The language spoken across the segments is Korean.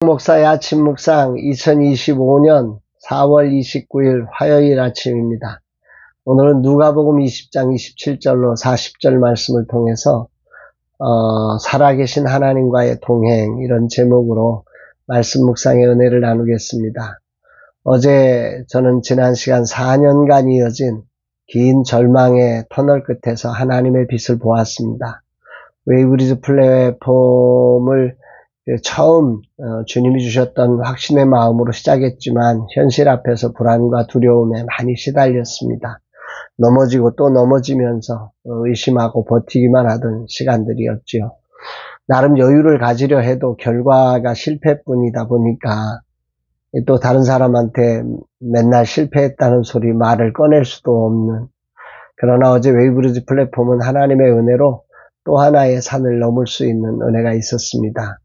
목사의 아침 묵상 2025년 4월 29일 화요일 아침입니다. 오늘은 누가복음 20장 27절로 40절 말씀을 통해서 살아계신 하나님과의 동행 이런 제목으로 말씀 묵상의 은혜를 나누겠습니다. 어제 저는 지난 시간 4년간 이어진 긴 절망의 터널 끝에서 하나님의 빛을 보았습니다. 웨이브리즈 플랫폼을 처음 주님이 주셨던 확신의 마음으로 시작했지만 현실 앞에서 불안과 두려움에 많이 시달렸습니다. 넘어지고 또 넘어지면서 의심하고 버티기만 하던 시간들이었지요. 나름 여유를 가지려 해도 결과가 실패뿐이다 보니까 또 다른 사람한테 맨날 실패했다는 소리 말을 꺼낼 수도 없는, 그러나 어제 웨이브리즈 플랫폼은 하나님의 은혜로 또 하나의 산을 넘을 수 있는 은혜가 있었습니다.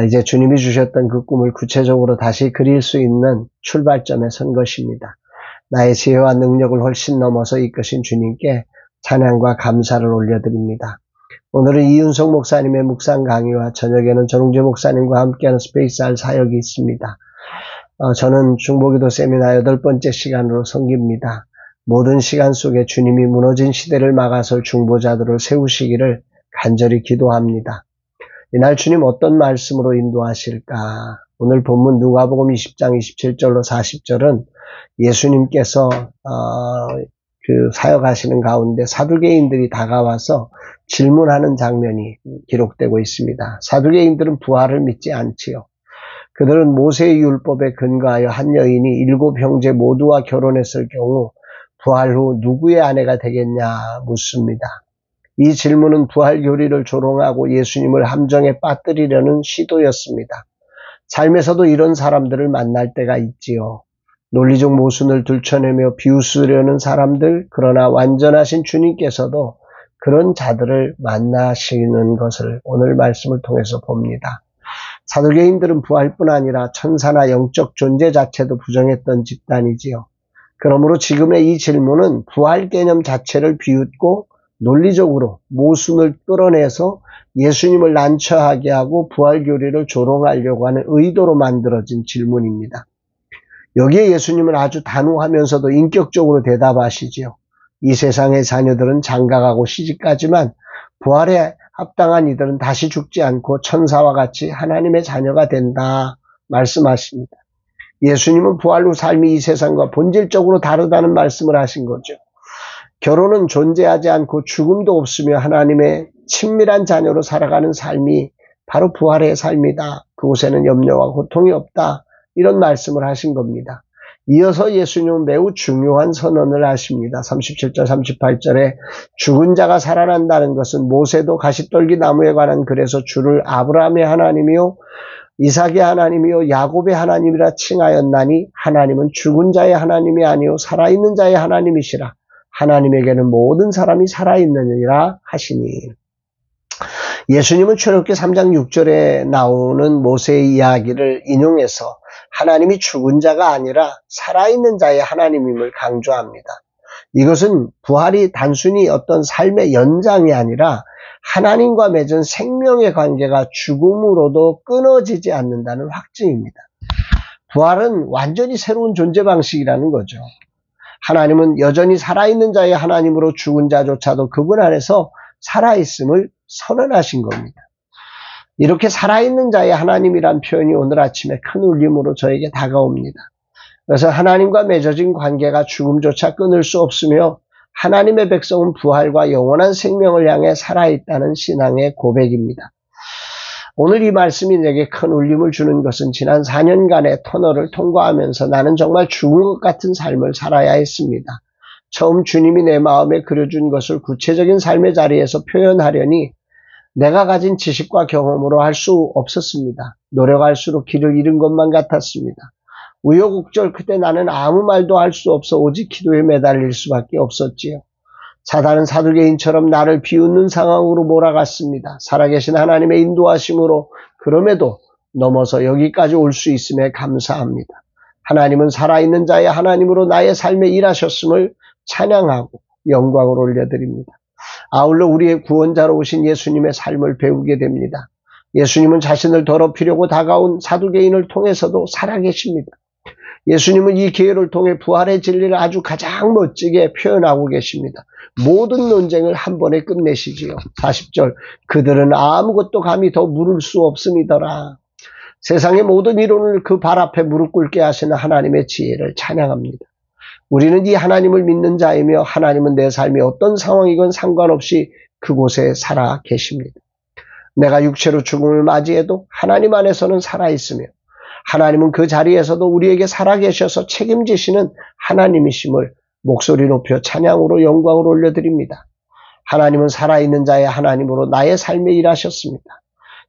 이제 주님이 주셨던 그 꿈을 구체적으로 다시 그릴 수 있는 출발점에 선 것입니다. 나의 지혜와 능력을 훨씬 넘어서 이끄신 주님께 찬양과 감사를 올려드립니다. 오늘은 이윤석 목사님의 묵상 강의와 저녁에는 전웅재 목사님과 함께하는 스페이스할 사역이 있습니다. 저는 중보기도 세미나 8번째 시간으로 섬깁니다. 모든 시간 속에 주님이 무너진 시대를 막아설 중보자들을 세우시기를 간절히 기도합니다. 이날 주님 어떤 말씀으로 인도하실까? 오늘 본문 누가복음 20장 27절로 40절은 예수님께서 사역하시는 가운데 사두개인들이 다가와서 질문하는 장면이 기록되고 있습니다. 사두개인들은 부활을 믿지 않지요. 그들은 모세의 율법에 근거하여 한 여인이 7 형제 모두와 결혼했을 경우 부활 후 누구의 아내가 되겠냐 묻습니다. 이 질문은 부활 교리를 조롱하고 예수님을 함정에 빠뜨리려는 시도였습니다. 삶에서도 이런 사람들을 만날 때가 있지요. 논리적 모순을 들춰내며 비웃으려는 사람들, 그러나 완전하신 주님께서도 그런 자들을 만나시는 것을 오늘 말씀을 통해서 봅니다. 사두개인들은 부활뿐 아니라 천사나 영적 존재 자체도 부정했던 집단이지요. 그러므로 지금의 이 질문은 부활 개념 자체를 비웃고 논리적으로 모순을 끌어내서 예수님을 난처하게 하고 부활 교리를 조롱하려고 하는 의도로 만들어진 질문입니다. 여기에 예수님은 아주 단호하면서도 인격적으로 대답하시지요. 이 세상의 자녀들은 장가가고 시집가지만 부활에 합당한 이들은 다시 죽지 않고 천사와 같이 하나님의 자녀가 된다 말씀하십니다. 예수님은 부활 후 삶이 이 세상과 본질적으로 다르다는 말씀을 하신 거죠. 결혼은 존재하지 않고 죽음도 없으며 하나님의 친밀한 자녀로 살아가는 삶이 바로 부활의 삶이다. 그곳에는 염려와 고통이 없다. 이런 말씀을 하신 겁니다. 이어서 예수님은 매우 중요한 선언을 하십니다. 37절 38절에 죽은 자가 살아난다는 것은 모세도 가시떨기 나무에 관한 글에서 주를 아브라함의 하나님이요 이삭의 하나님이요 야곱의 하나님이라 칭하였나니 하나님은 죽은 자의 하나님이 아니요 살아있는 자의 하나님이시라. 하나님에게는 모든 사람이 살아있느니라 하시니. 예수님은 출애굽기 3장 6절에 나오는 모세의 이야기를 인용해서 하나님이 죽은 자가 아니라 살아있는 자의 하나님임을 강조합니다. 이것은 부활이 단순히 어떤 삶의 연장이 아니라 하나님과 맺은 생명의 관계가 죽음으로도 끊어지지 않는다는 확증입니다. 부활은 완전히 새로운 존재 방식이라는 거죠. 하나님은 여전히 살아있는 자의 하나님으로 죽은 자조차도 그분 안에서 살아있음을 선언하신 겁니다. 이렇게 살아있는 자의 하나님이란 표현이 오늘 아침에 큰 울림으로 저에게 다가옵니다. 그래서 하나님과 맺어진 관계가 죽음조차 끊을 수 없으며 하나님의 백성은 부활과 영원한 생명을 향해 살아있다는 신앙의 고백입니다. 오늘 이 말씀이 내게 큰 울림을 주는 것은 지난 4년간의 터널을 통과하면서 나는 정말 죽은 것 같은 삶을 살아야 했습니다. 처음 주님이 내 마음에 그려준 것을 구체적인 삶의 자리에서 표현하려니 내가 가진 지식과 경험으로 할 수 없었습니다. 노력할수록 길을 잃은 것만 같았습니다. 우여곡절 그때 나는 아무 말도 할 수 없어 오직 기도에 매달릴 수밖에 없었지요. 사단은 사두개인처럼 나를 비웃는 상황으로 몰아갔습니다. 살아계신 하나님의 인도하심으로 그럼에도 넘어서 여기까지 올 수 있음에 감사합니다. 하나님은 살아있는 자의 하나님으로 나의 삶에 일하셨음을 찬양하고 영광을 올려드립니다. 아울러 우리의 구원자로 오신 예수님의 삶을 배우게 됩니다. 예수님은 자신을 더럽히려고 다가온 사두개인을 통해서도 살아계십니다. 예수님은 이 기회를 통해 부활의 진리를 아주 가장 멋지게 표현하고 계십니다. 모든 논쟁을 한 번에 끝내시지요. 40절, 그들은 아무것도 감히 더 물을 수 없음이더라. 세상의 모든 이론을 그 발 앞에 무릎 꿇게 하시는 하나님의 지혜를 찬양합니다. 우리는 이 하나님을 믿는 자이며 하나님은 내 삶이 어떤 상황이건 상관없이 그곳에 살아 계십니다. 내가 육체로 죽음을 맞이해도 하나님 안에서는 살아있으며 하나님은 그 자리에서도 우리에게 살아계셔서 책임지시는 하나님이심을 목소리 높여 찬양으로 영광을 올려드립니다. 하나님은 살아있는 자의 하나님으로 나의 삶에 일하셨습니다.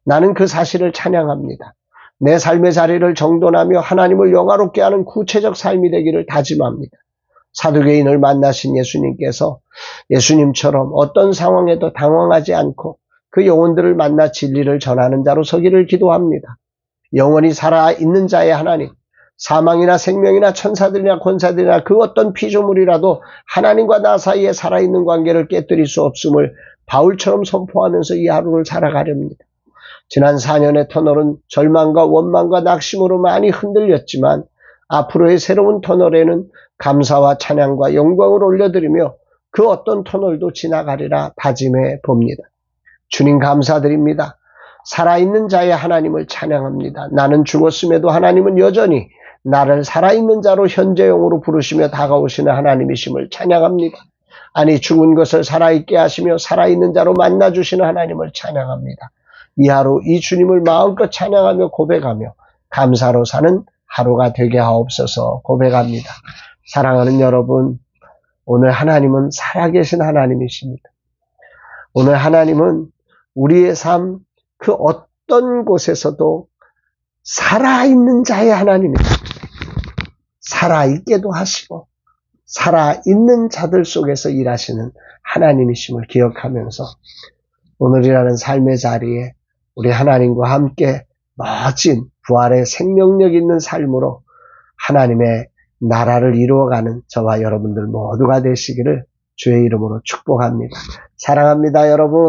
나는 그 사실을 찬양합니다. 내 삶의 자리를 정돈하며 하나님을 영화롭게 하는 구체적 삶이 되기를 다짐합니다. 사두개인을 만나신 예수님께서 예수님처럼 어떤 상황에도 당황하지 않고 그 영혼들을 만나 진리를 전하는 자로 서기를 기도합니다. 영원히 살아있는 자의 하나님, 사망이나 생명이나 천사들이나 권사들이나 그 어떤 피조물이라도 하나님과 나 사이에 살아있는 관계를 깨뜨릴 수 없음을 바울처럼 선포하면서 이 하루를 살아가렵니다. 지난 4년의 터널은 절망과 원망과 낙심으로 많이 흔들렸지만 앞으로의 새로운 터널에는 감사와 찬양과 영광을 올려드리며 그 어떤 터널도 지나가리라 다짐해 봅니다. 주님 감사드립니다. 살아있는 자의 하나님을 찬양합니다. 나는 죽었음에도 하나님은 여전히 나를 살아있는 자로 현재형으로 부르시며 다가오시는 하나님이심을 찬양합니다. 아니 죽은 것을 살아있게 하시며 살아있는 자로 만나주시는 하나님을 찬양합니다. 이 하루 이 주님을 마음껏 찬양하며 고백하며 감사로 사는 하루가 되게 하옵소서 고백합니다. 사랑하는 여러분, 오늘 하나님은 살아계신 하나님이십니다. 오늘 하나님은 우리의 삶 그 어떤 곳에서도 살아있는 자의 하나님입니다. 살아있게도 하시고 살아있는 자들 속에서 일하시는 하나님이심을 기억하면서 오늘이라는 삶의 자리에 우리 하나님과 함께 멋진 부활의 생명력 있는 삶으로 하나님의 나라를 이루어가는 저와 여러분들 모두가 되시기를 주의 이름으로 축복합니다. 사랑합니다, 여러분.